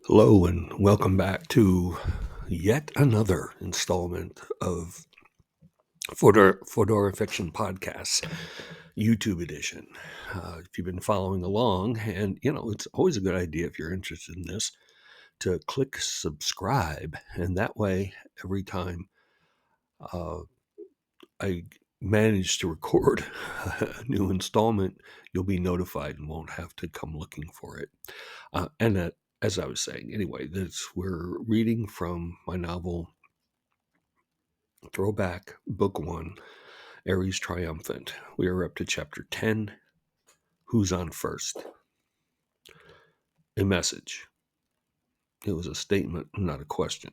Hello and welcome back to yet another installment of Fedora Fiction Podcasts, YouTube edition. If you've been following along, and it's always a good idea if you're interested in this to click subscribe, and that way, every time uh, I manage to record a new installment, you'll be notified and won't have to come looking for it. As I was saying, anyway, we're reading from my novel Throwback, Book 1, Aries Triumphant. We are up to Chapter 10, Who's on First? A message. It was a statement, not a question.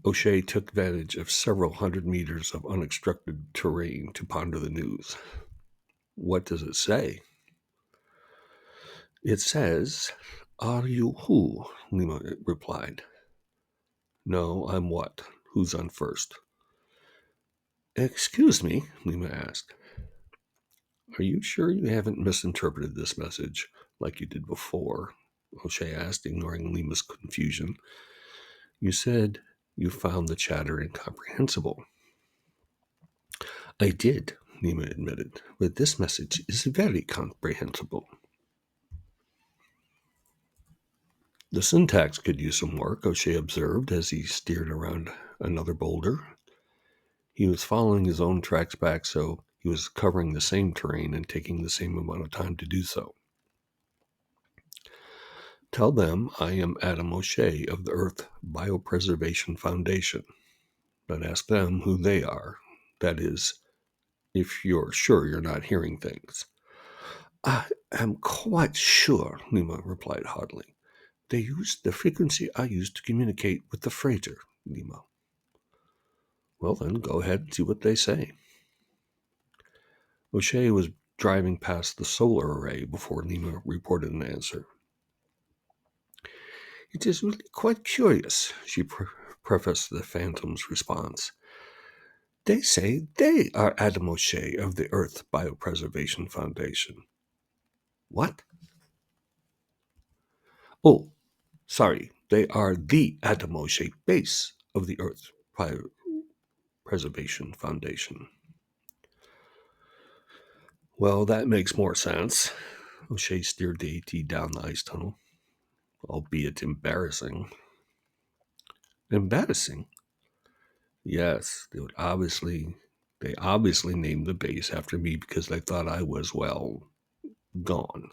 O'Shea took advantage of several hundred meters of unobstructed terrain to ponder the news. What does it say? It says, "Are you who?" Lima replied. "No, I'm what? Who's on first?" "Excuse me," Lima asked. "Are you sure you haven't misinterpreted this message like you did before?" O'Shea asked, ignoring Lima's confusion. "You said you found the chatter incomprehensible." "I did," Lima admitted, "but this message is very comprehensible." "The syntax could use some work," O'Shea observed as he steered around another boulder. He was following his own tracks back, so he was covering the same terrain and taking the same amount of time to do so. "Tell them I am Adam O'Shea of the Earth Biopreservation Foundation, but ask them who they are. That is, if you're sure you're not hearing things." "I am quite sure," Lima replied haughtily. "They used the frequency I used to communicate with the freighter, Lima." "Well, then, go ahead and see what they say." O'Shea was driving past the solar array before Lima reported an answer. "It is really quite curious," she prefaced the Phantom's response. "They say they are Adam O'Shea of the Earth Biopreservation Foundation." "What?" "Oh, sorry. They are the Adam O'Shea base of the Earth Biopreservation Foundation." "Well, that makes more sense." O'Shea steered the AT down the ice tunnel, albeit embarrassing. "Embarrassing?" "Yes, they obviously named the base after me because they thought I was, well, gone."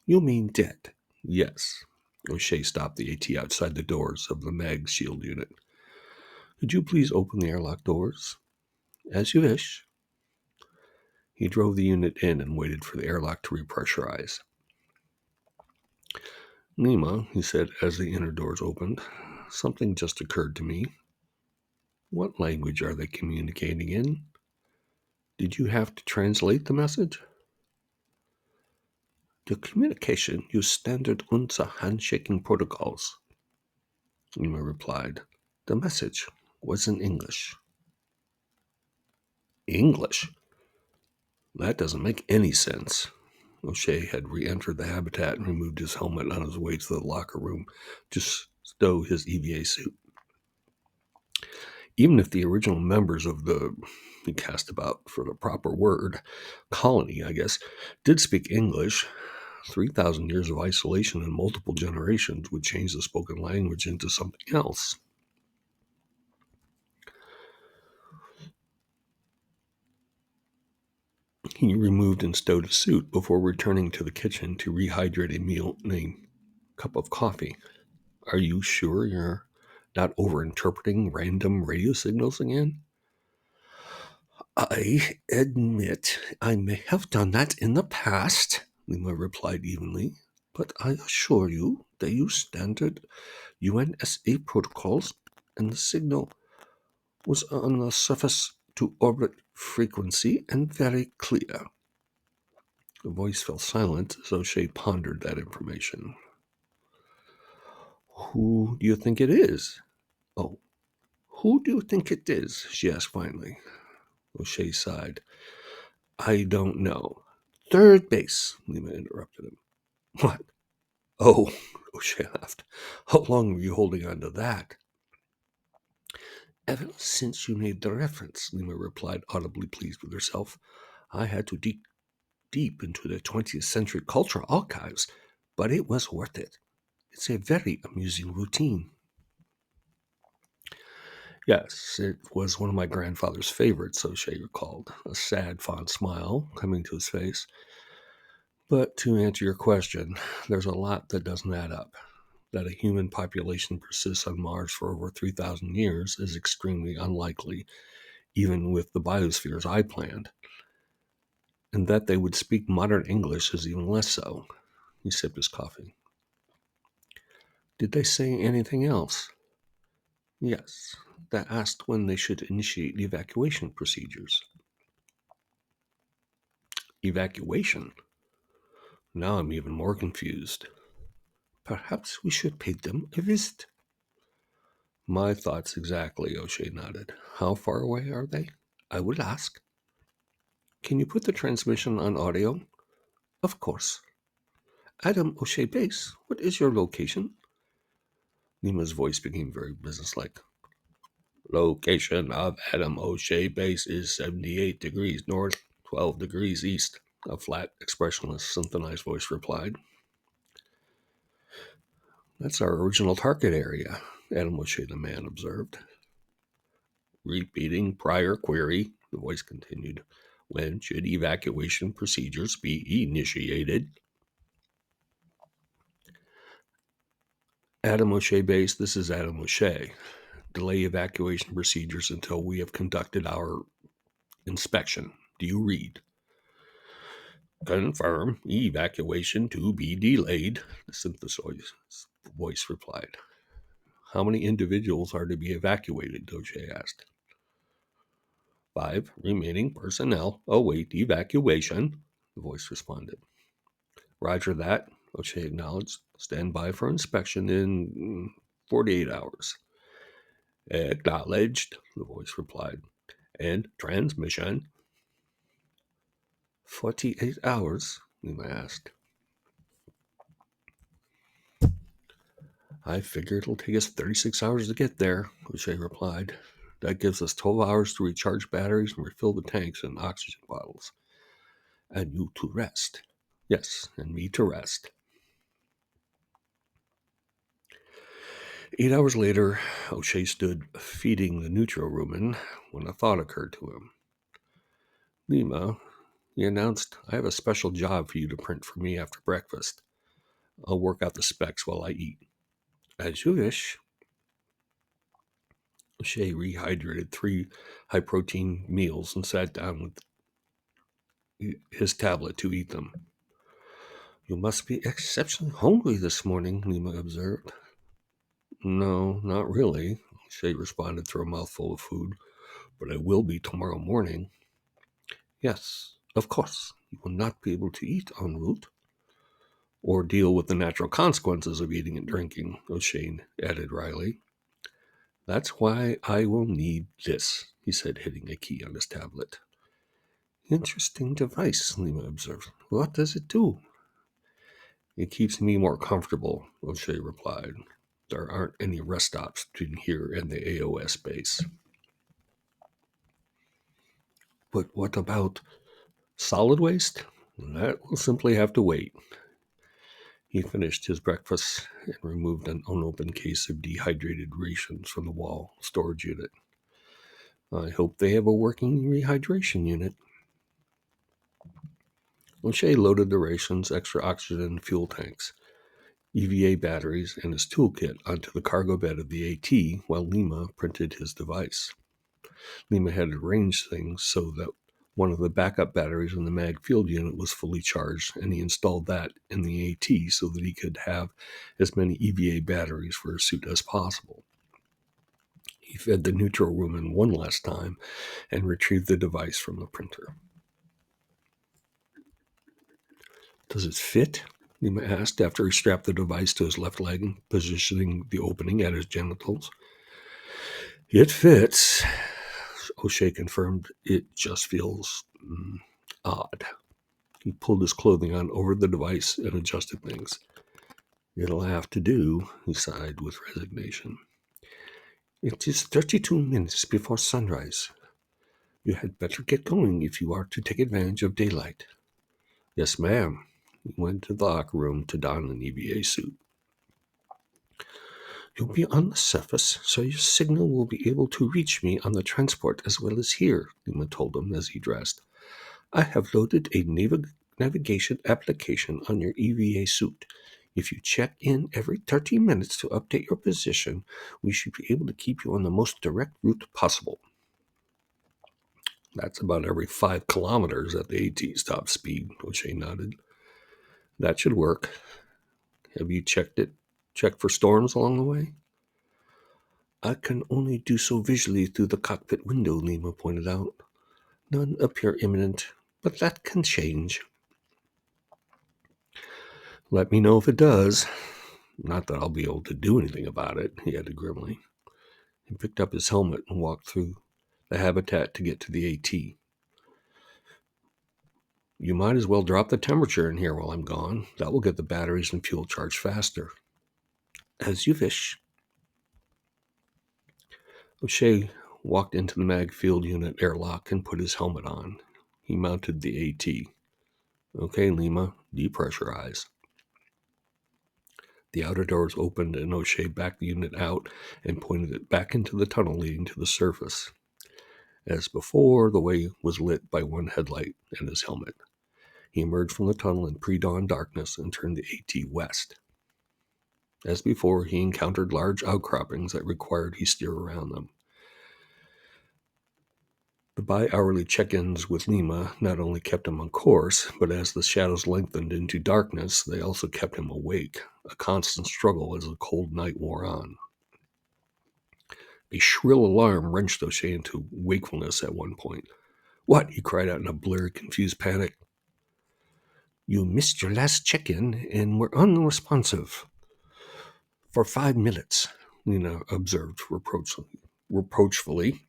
"You mean dead?" "Yes." O'Shea stopped the AT outside the doors of the mag shield unit. "Could you please open the airlock doors?" "As you wish." He drove the unit in and waited for the airlock to repressurize. "Lima," he said as the inner doors opened, "something just occurred to me. What language are they communicating in? Did you have to translate the message?" "The communication used standard UNSA handshaking protocols," Lima replied. "The message was in English." "English? That doesn't make any sense." O'Shea had re-entered the habitat and removed his helmet on his way to the locker room to stow his EVA suit. Even if the original members of he cast about for the proper word, colony, I guess, did speak English, 3,000 years of isolation and multiple generations would change the spoken language into something else. He removed and stowed his suit before returning to the kitchen to rehydrate a meal and a cup of coffee. "Are you sure you're not overinterpreting random radio signals again?" "I admit I may have done that in the past," Lima replied evenly, "but I assure you they use standard UNSA protocols, and the signal was on the surface to orbit frequency and very clear." The voice fell silent as O'Shea pondered that information. "Who do you think it is?" "Oh, who do you think it is?" she asked finally. O'Shea sighed. "I don't know. Third base, Lima interrupted him. What? Oh, O'Shea laughed. How long were you holding on to that? Ever since you made the reference, Lima replied, audibly pleased with herself. I had to dig deep into the 20th century culture archives, but it was worth it. It's a very amusing routine. Yes, it was one of my grandfather's favorites, O'Shea recalled, a sad, fond smile coming to his face. But to answer your question, there's a lot that doesn't add up. That a human population persists on Mars for over 3,000 years is extremely unlikely, even with the biospheres I planned. And that they would speak modern English is even less so. He sipped his coffee. Did they say anything else? Yes. They asked when they should initiate the evacuation procedures. Evacuation? Now I'm even more confused. Perhaps we should pay them a visit. My thoughts exactly, O'Shea nodded. How far away are they? I will ask. Can you put the transmission on audio? Of course. Adam O'Shea Base, what is your location? Nima's voice became very businesslike. Location of Adam O'Shea Base is 78 degrees north, 12 degrees east, a flat, expressionless, synthesized voice replied. That's our original target area, Adam O'Shea the man observed. Repeating prior query, the voice continued. When should evacuation procedures be initiated? Adam O'Shea Base, this is Adam O'Shea. Delay evacuation procedures until we have conducted our inspection. Do you read? Confirm evacuation to be delayed, the synthesized voice replied. How many individuals are to be evacuated? O'Shea asked. 5 remaining personnel await evacuation, the voice responded. Roger that, O'Shea acknowledged. Stand by for inspection in 48 hours. Acknowledged, the voice replied. And transmission. 48 hours, Lima asked. I figure it'll take us 36 hours to get there, O'Shea replied. That gives us 12 hours to recharge batteries and refill the tanks and oxygen bottles. And you to rest. Yes, and me to rest. 8 hours later, O'Shea stood feeding the neutral rumen when a thought occurred to him. Lima, he announced, I have a special job for you to print for me after breakfast. I'll work out the specs while I eat. As you wish. O'Shea rehydrated 3 high-protein meals and sat down with his tablet to eat them. You must be exceptionally hungry this morning, Lima observed. No, not really, O'Shea responded through a mouthful of food, but I will be tomorrow morning. Yes, of course, you will not be able to eat en route or deal with the natural consequences of eating and drinking, O'Shea added wryly. That's why I will need this, he said, hitting a key on his tablet. Interesting device, Lima observed. What does it do? It keeps me more comfortable, O'Shea replied. There aren't any rest stops between here and the AOS base. But what about solid waste? That will simply have to wait. He finished his breakfast and removed an unopened case of dehydrated rations from the wall storage unit. I hope they have a working rehydration unit. O'Shea loaded the rations, extra oxygen, and fuel tanks, EVA batteries, and his toolkit onto the cargo bed of the AT while Lima printed his device. Lima had arranged things so that one of the backup batteries in the mag field unit was fully charged, and he installed that in the AT so that he could have as many EVA batteries for his suit as possible. He fed the neutral rumen one last time and retrieved the device from the printer. Does it fit? Lima asked after he strapped the device to his left leg, positioning the opening at his genitals. It fits, O'Shea confirmed. It just feels odd. He pulled his clothing on over the device and adjusted things. It'll have to do, he sighed with resignation. It is 32 minutes before sunrise. You had better get going if you are to take advantage of daylight. Yes, ma'am. He went to the locker room to don an EVA suit. You'll be on the surface, so your signal will be able to reach me on the transport as well as here, Lima told him as he dressed. I have loaded a navigation application on your EVA suit. If you check in every 30 minutes to update your position, we should be able to keep you on the most direct route possible. That's about every 5 kilometers at the AT's top speed, O'Shea nodded. That should work. Have you checked it? Checked for storms along the way? I can only do so visually through the cockpit window, Lima pointed out. None appear imminent, but that can change. Let me know if it does. Not that I'll be able to do anything about it, he added grimly. He picked up his helmet and walked through the habitat to get to the AT. You might as well drop the temperature in here while I'm gone. That will get the batteries and fuel charged faster. As you wish. O'Shea walked into the mag field unit airlock and put his helmet on. He mounted the AT. Okay, Lima, depressurize. The outer doors opened and O'Shea backed the unit out and pointed it back into the tunnel leading to the surface. As before, the way was lit by one headlight and his helmet. He emerged from the tunnel in pre-dawn darkness and turned the AT west. As before, he encountered large outcroppings that required he steer around them. The bi-hourly check-ins with Lima not only kept him on course, but as the shadows lengthened into darkness, they also kept him awake, a constant struggle as the cold night wore on. A shrill alarm wrenched O'Shea into wakefulness at one point. What? He cried out in a blurry, confused panic. You missed your last check-in and were unresponsive. For 5 minutes, Lina observed reproachfully.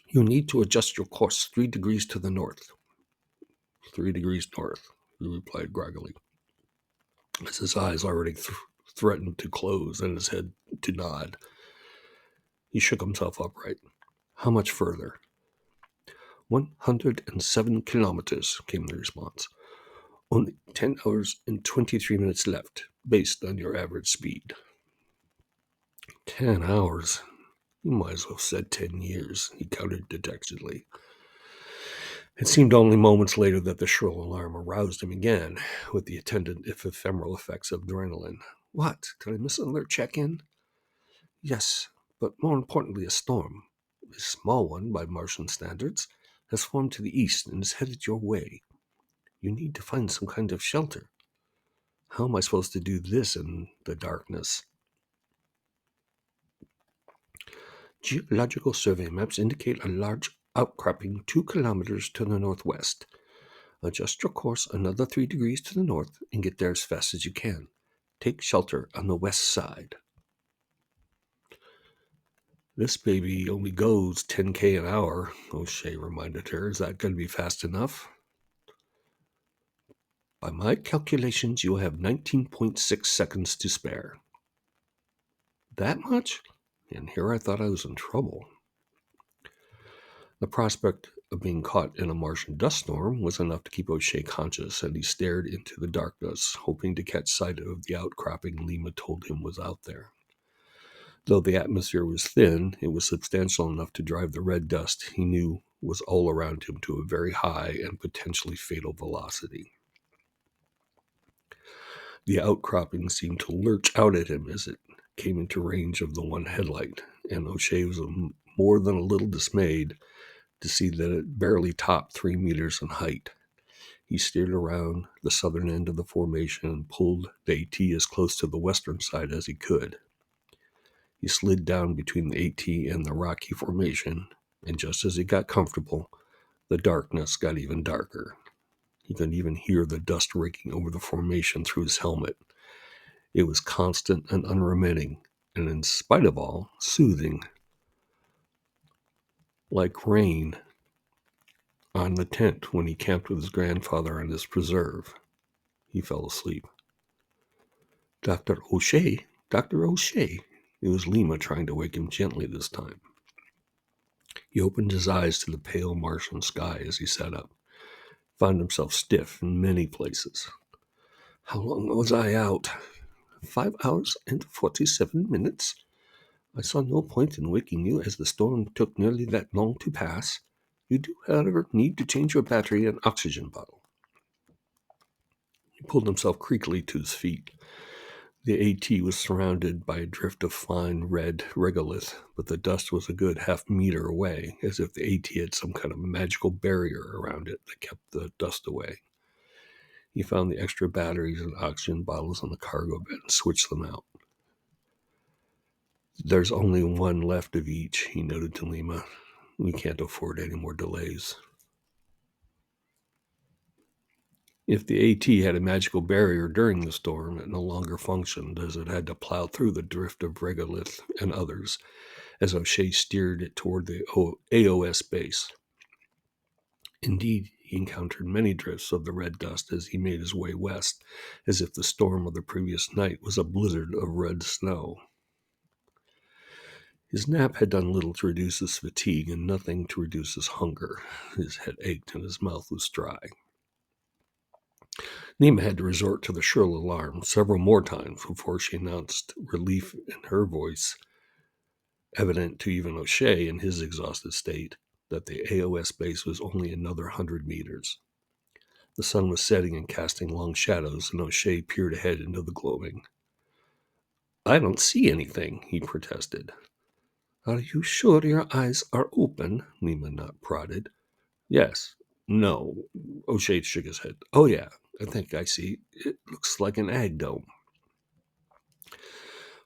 You need to adjust your course 3 degrees to the north. 3 degrees north, he replied groggily, as his eyes already threatened to close and his head to nod. He shook himself upright. How much further? 107 kilometers, came the response. Only 10 hours and 23 minutes left, based on your average speed. 10 hours? You might as well have said 10 years, he countered dejectedly. It seemed only moments later that the shrill alarm aroused him again, with the attendant ephemeral effects of adrenaline. What? Did I miss another check-in? Yes, but more importantly, a storm. A small one by Martian standards, has formed to the east and is headed your way. You need to find some kind of shelter. How am I supposed to do this in the darkness? Geological survey maps indicate a large outcropping 2 kilometers to the northwest. Adjust your course another 3 degrees to the north and get there as fast as you can. Take shelter on the west side. This baby only goes 10K an hour, O'Shea reminded her. Is that going to be fast enough? By my calculations, you will have 19.6 seconds to spare. That much? And here I thought I was in trouble. The prospect of being caught in a Martian dust storm was enough to keep O'Shea conscious, and he stared into the darkness, hoping to catch sight of the outcropping Lima told him was out there. Though the atmosphere was thin, it was substantial enough to drive the red dust he knew was all around him to a very high and potentially fatal velocity. The outcropping seemed to lurch out at him as it came into range of the one headlight, and O'Shea was more than a little dismayed to see that it barely topped 3 meters in height. He steered around the southern end of the formation and pulled the AT as close to the western side as he could. He slid down between the AT and the rocky formation, and just as he got comfortable, the darkness got even darker. He could even hear the dust raking over the formation through his helmet. It was constant and unremitting, and in spite of all, soothing, like rain on the tent when he camped with his grandfather on his preserve. He fell asleep. Dr. O'Shea, Dr. O'Shea. It was Lima trying to wake him gently this time. He opened his eyes to the pale Martian sky as he sat up, found himself stiff in many places. How long was I out? 5 hours and 47 minutes? I saw no point in waking you as the storm took nearly that long to pass. You do, however, need to change your battery and oxygen bottle. He pulled himself creakily to his feet. The AT was surrounded by a drift of fine red regolith, but the dust was a good half-meter away, as if the AT had some kind of magical barrier around it that kept the dust away. He found the extra batteries and oxygen bottles on the cargo bed and switched them out. There's only one left of each, he noted to Lima. We can't afford any more delays. If the AT had a magical barrier during the storm, it no longer functioned, as it had to plow through the drift of regolith and others, as O'Shea steered it toward the AOS base. Indeed, he encountered many drifts of the red dust as he made his way west, as if the storm of the previous night was a blizzard of red snow. His nap had done little to reduce his fatigue and nothing to reduce his hunger. His head ached and his mouth was dry. Nima had to resort to the shrill alarm several more times before she announced relief in her voice, evident to even O'Shea in his exhausted state, that the AOS base was only another 100 meters. The sun was setting and casting long shadows, and O'Shea peered ahead into the gloaming. I don't see anything, he protested. Are you sure your eyes are open? Nima prodded. Yes. No. O'Shea shook his head. Oh, yeah, I think I see. It looks like an ag dome.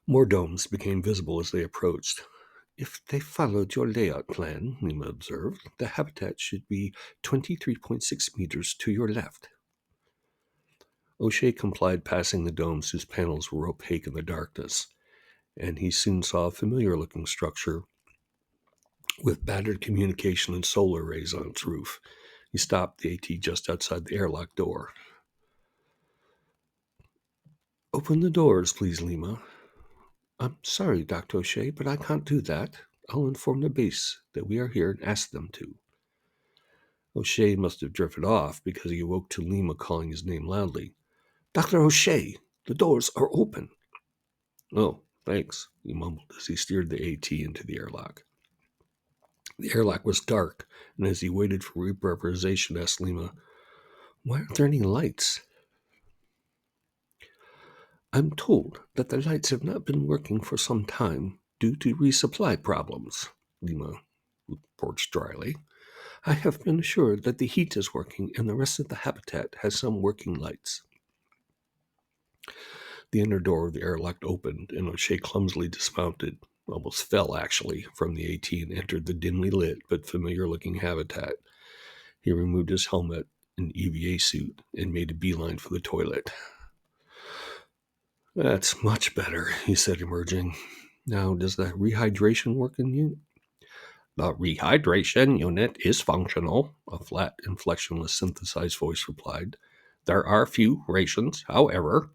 More domes became visible as they approached. If they followed your layout plan, Nima observed, the habitat should be 23.6 meters to your left. O'Shea complied, passing the domes whose panels were opaque in the darkness, and he soon saw a familiar-looking structure with battered communication and solar arrays on its roof. He stopped the AT just outside the airlock door. Open the doors, please, Lima. I'm sorry, Dr. O'Shea, but I can't do that. I'll inform the base that we are here and ask them to. O'Shea must have drifted off because he awoke to Lima calling his name loudly. Dr. O'Shea, the doors are open. Oh, thanks, he mumbled as he steered the AT into the airlock. The airlock was dark, and as he waited for repressurization, asked Lima, why aren't there any lights? I'm told that the lights have not been working for some time due to resupply problems, Lima reports dryly. I have been assured that the heat is working and the rest of the habitat has some working lights. The inner door of the airlock opened, and O'Shea clumsily dismounted, almost fell actually, from the AT and entered the dimly lit but familiar-looking habitat. He removed his helmet and EVA suit and made a beeline for the toilet. That's much better, he said, emerging. Now, does the rehydration work in you? The rehydration unit is functional, a flat, inflectionless, synthesized voice replied. There are few rations, however.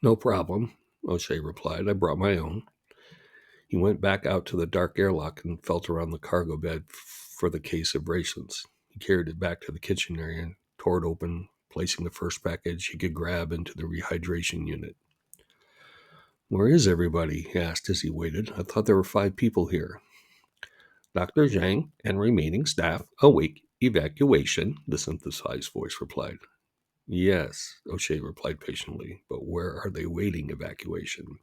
No problem, O'Shea replied. I brought my own. He went back out to the dark airlock and felt around the cargo bed for the case of rations. He carried it back to the kitchen area and tore it open, placing the first package he could grab into the rehydration unit. Where is everybody? He asked as he waited. I thought there were 5 people here. Dr. Zhang and remaining staff await evacuation, the synthesized voice replied. Yes, O'Shea replied patiently, but where are they waiting evacuation?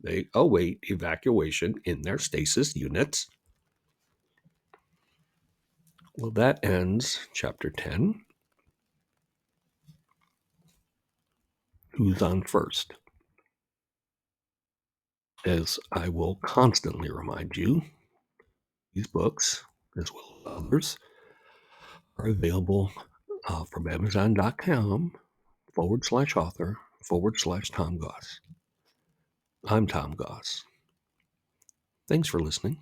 They await evacuation in their stasis units. Well, that ends chapter 10. Who's on first? As I will constantly remind you, these books, as well as others, are available from Amazon.com/author/Tom Goss. I'm Tom Goss. Thanks for listening.